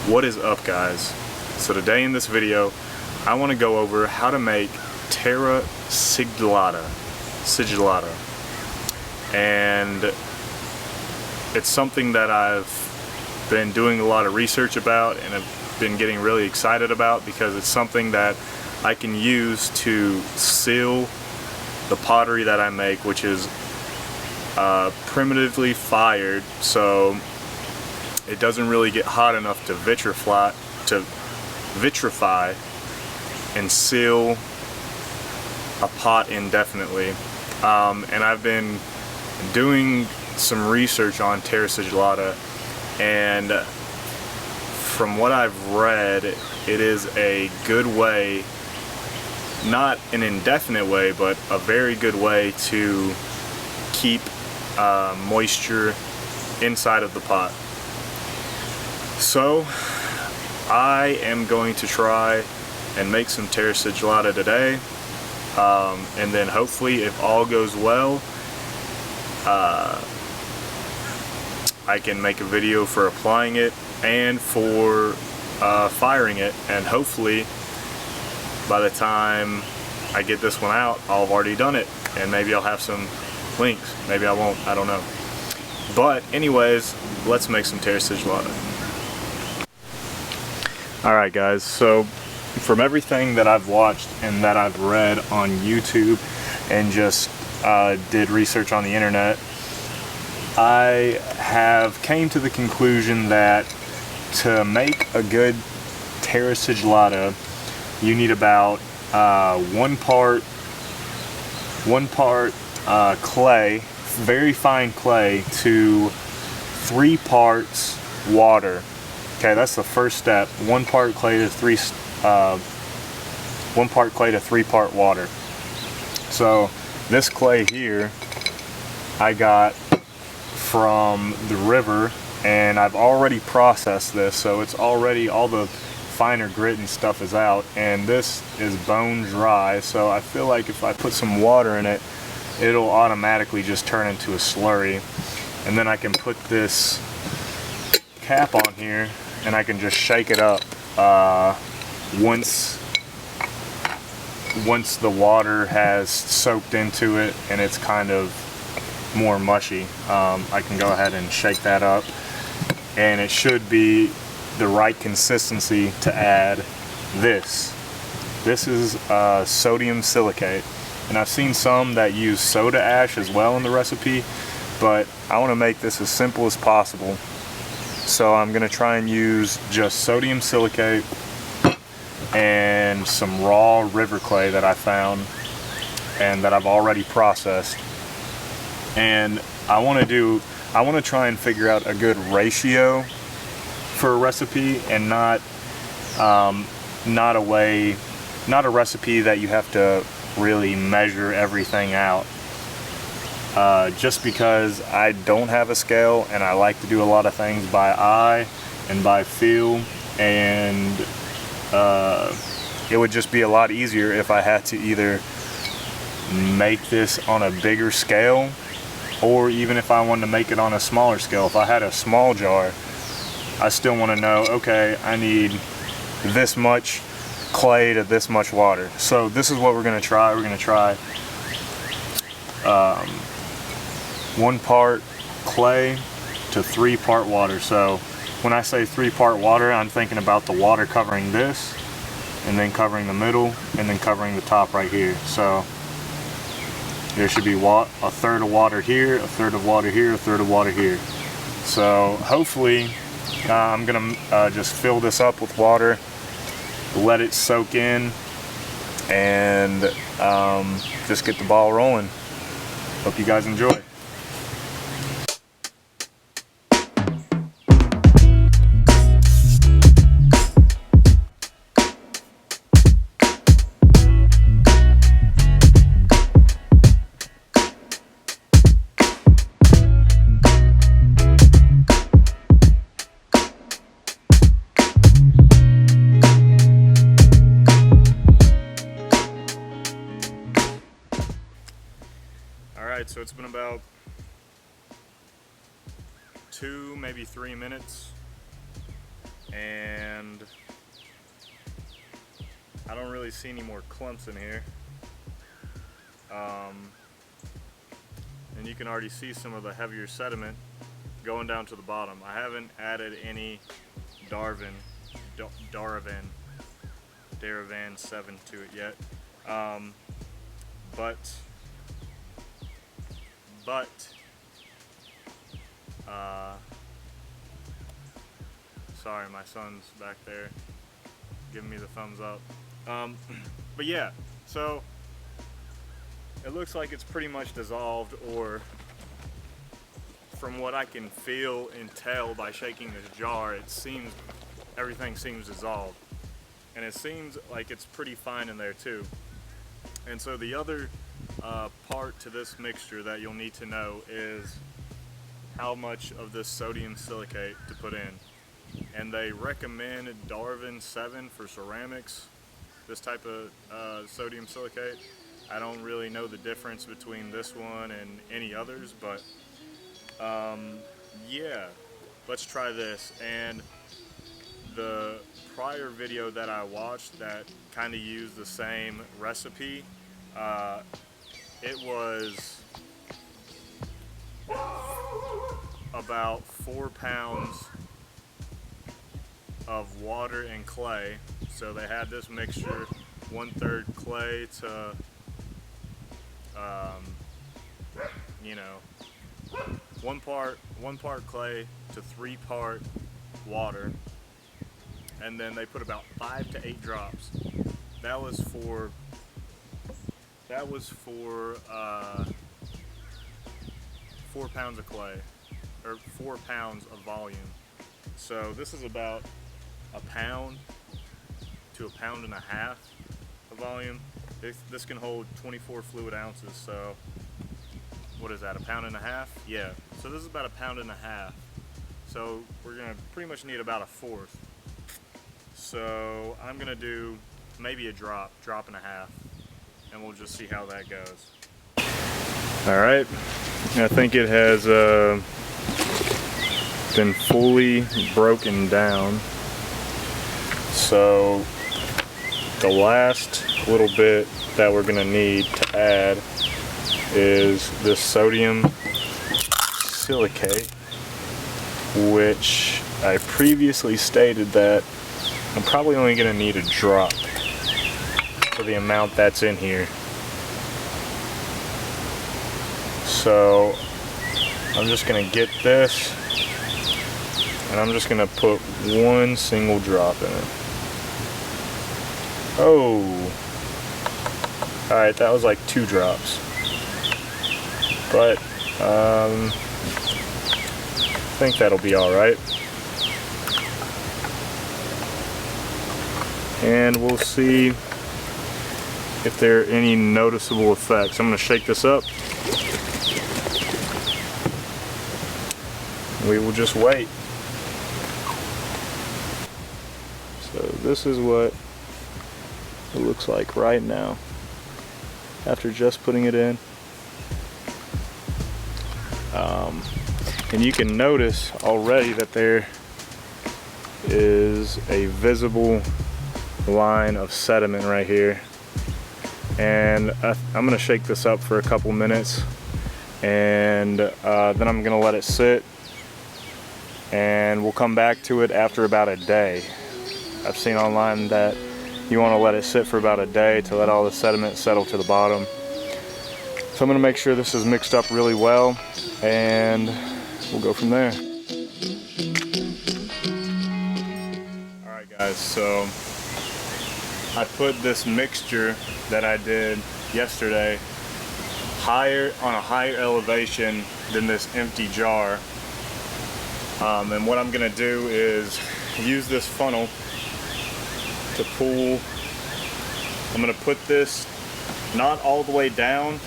What is up, guys? So today in this video I want to go over how to make Terra Sigillata, and it's something that I've been doing a lot of research about and have been getting really excited about because it's something that I can use to seal the pottery that I make, which is primitively fired, so it doesn't really get hot enough to vitrify and seal a pot indefinitely. And I've been doing some research on Terra Sigillata, and from what I've read, it is a good way, not an indefinite way, but a very good way to keep moisture inside of the pot. So I am going to try and make some Terra Sigillata today, and then hopefully, if all goes well, I can make a video for applying it and for firing it, and hopefully by the time I get this one out, I'll have already done it, and maybe I'll have some links, maybe I won't, I don't know. But anyways, let's make some Terra Sigillata. Alright guys, so from everything that I've watched and that I've read on YouTube and just did research on the internet, I have came to the conclusion that to make a good Terra Sigillata, you need about one part clay, very fine clay, to 3 parts water. Okay, that's the first step. 1 part clay to 3 part water. So this clay here I got from the river, and I've already processed this, so it's already, all the finer grit and stuff is out, and this is bone dry, so I feel like if I put some water in it, it'll automatically just turn into a slurry. And then I can put this cap on here and I can just shake it up once the water has soaked into it and it's kind of more mushy. I can go ahead and shake that up, and it should be the right consistency to add this. This is sodium silicate, and I've seen some that use soda ash as well in the recipe, but I want to make this as simple as possible. So I'm going to try and use just sodium silicate and some raw river clay that I found and that I've already processed. And I want to try and figure out a good ratio for a recipe, and not a recipe that you have to really measure everything out. Just because I don't have a scale and I like to do a lot of things by eye and by feel, and it would just be a lot easier if I had to either make this on a bigger scale, or even if I wanted to make it on a smaller scale. If I had a small jar, I still want to know, okay, I need this much clay to this much water. So this is what we're going to try. We're going to try 1 part clay to 3 part water. So when I say 3 part water, I'm thinking about the water covering this, and then covering the middle, and then covering the top right here. So there should be a third of water here, a third of water here, a third of water here. So hopefully I'm gonna just fill this up with water, let it soak in, and just get the ball rolling. Hope you guys enjoy. Alright, so it's been about 2, maybe 3 minutes, and I don't really see any more clumps in here. And you can already see some of the heavier sediment going down to the bottom. I haven't added any Daravan 7 to it yet. Sorry, my son's back there giving me the thumbs up. But yeah, so it looks like it's pretty much dissolved, or from what I can feel and tell by shaking this jar, it seems everything seems dissolved, and it seems like it's pretty fine in there too. And so the other part to this mixture that you'll need to know is how much of this sodium silicate to put in. And they recommend Daravan 7 for ceramics, this type of sodium silicate. I don't really know the difference between this one and any others, but yeah, let's try this. And the prior video that I watched that kind of used the same recipe, it was about 4 pounds of water and clay. So they had this mixture, 1/3 clay to you know, one part clay to 3-part water, and then they put about 5 to 8 drops. That was for 4 pounds of clay, or 4 pounds of volume. So this is about 1 pound to 1.5 pounds of volume. This can hold 24 fluid ounces, so what is that, 1.5 pounds? Yeah, so this is about 1.5 pounds. So we're gonna pretty much need about 1/4. So I'm gonna do maybe a drop and a half, and we'll just see how that goes. All right, I think it has been fully broken down. So the last little bit that we're gonna need to add is this sodium silicate, which I previously stated that I'm probably only gonna need a drop for the amount that's in here. So I'm just gonna get this, and I'm just gonna put 1 single drop in it. Oh, all right, that was like 2 drops. But I think that'll be all right. And we'll see if there are any noticeable effects. I'm gonna shake this up. We will just wait. So this is what it looks like right now after just putting it in. And you can notice already that there is a visible line of sediment right here. And I'm gonna shake this up for a couple minutes, and then I'm gonna let it sit, and we'll come back to it after about a day. I've seen online that you want to let it sit for about a day to let all the sediment settle to the bottom. So I'm going to make sure this is mixed up really well, and we'll go from there. Alright guys, so I put this mixture that I did yesterday on a higher elevation than this empty jar. And what I'm going to do is use this funnel to pull. I'm going to put this not all the way down,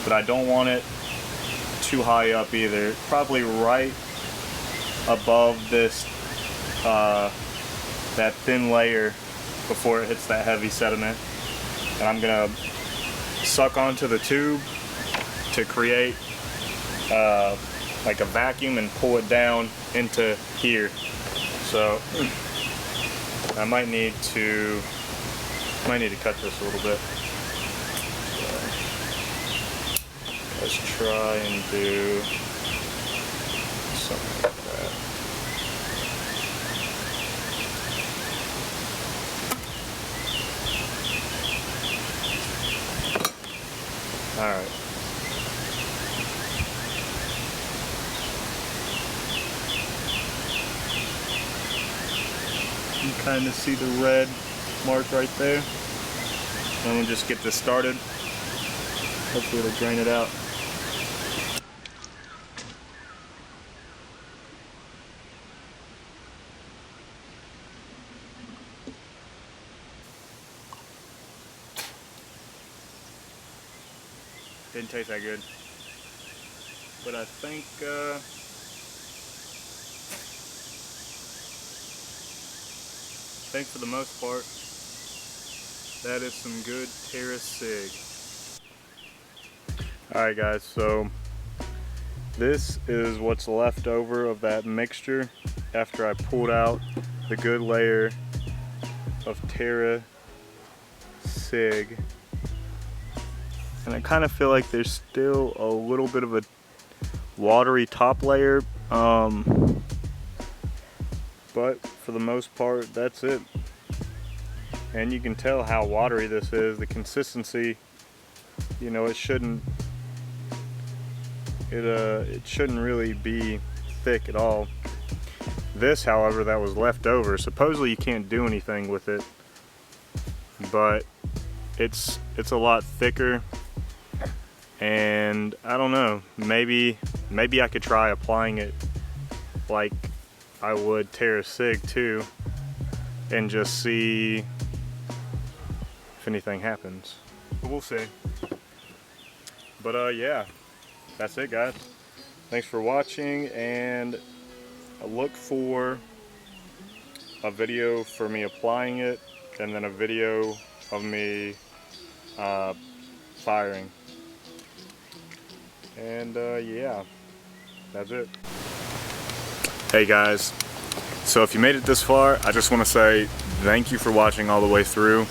but I don't want it too high up either. Probably right above this that thin layer before it hits that heavy sediment. And I'm going to suck onto the tube to create like a vacuum and pull it down into here. So I might need to cut this a little bit. So let's try and do something like that. All right. You can kind of see the red mark right there. I'm gonna just get this started. Hopefully it'll drain it out. Didn't taste that good, but I think for the most part, that is some good Terra Sig. Alright guys, so this is what's left over of that mixture after I pulled out the good layer of Terra Sig. And I kind of feel like there's still a little bit of a watery top layer, but for the most part, that's it. And you can tell how watery this is. The consistency, you know, it shouldn't really be thick at all. This, however, that was left over, supposedly you can't do anything with it, but it's a lot thicker. And I don't know, maybe I could try applying it like I would Terra Sig too, and just see if anything happens. We'll see. But yeah, that's it guys. Thanks for watching, and look for a video for me applying it, and then a video of me firing. And yeah, that's it. Hey guys, so if you made it this far, I just want to say thank you for watching all the way through,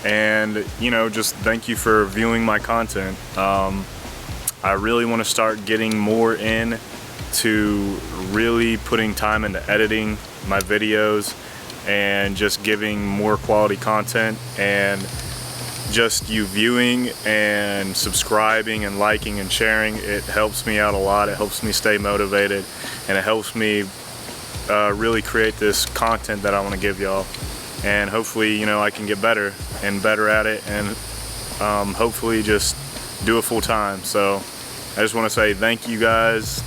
and you know, just thank you for viewing my content. I really want to start getting more in to really putting time into editing my videos and just giving more quality content, and just you viewing and subscribing and liking and sharing, it helps me out a lot. It helps me stay motivated, and it helps me really create this content that I want to give y'all. And hopefully, you know, I can get better and better at it, and hopefully just do it full time. So I just want to say thank you guys.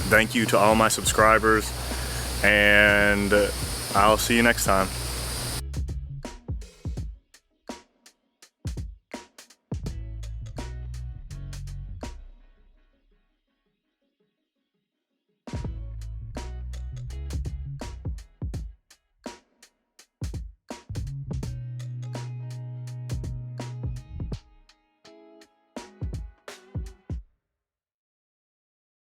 Thank you to all my subscribers, and I'll see you next time.